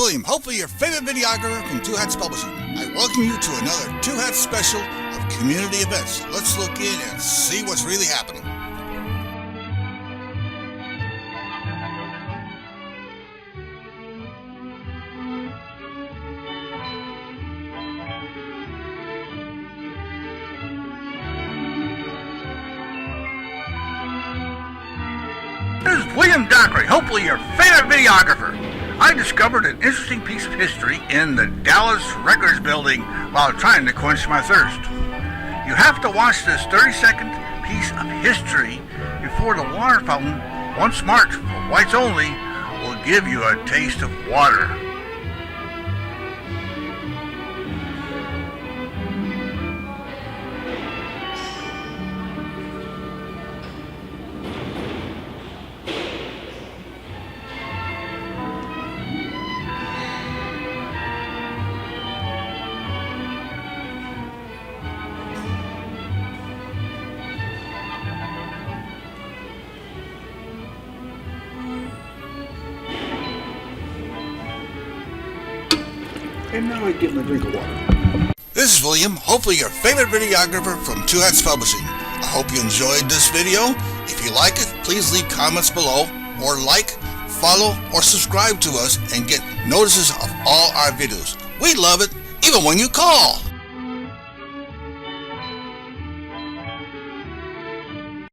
William, hopefully your favorite videographer from Two Hats Publishing. I welcome you to another Two Hats special of community events. Let's look in and see what's really happening. This is William Dockery, hopefully your favorite videographer. I discovered an interesting piece of history in the Dallas Records building while trying to quench my thirst. You have to watch this 30-second piece of history before the water fountain, once marked for whites only, will give you a taste of water. And now I give him a drink of water. This is William, hopefully your favorite videographer from Two Hats Publishing. I hope you enjoyed this video. If you like it, please leave comments below, or like, follow, or subscribe to us and get notices of all our videos. We love it, even when you call.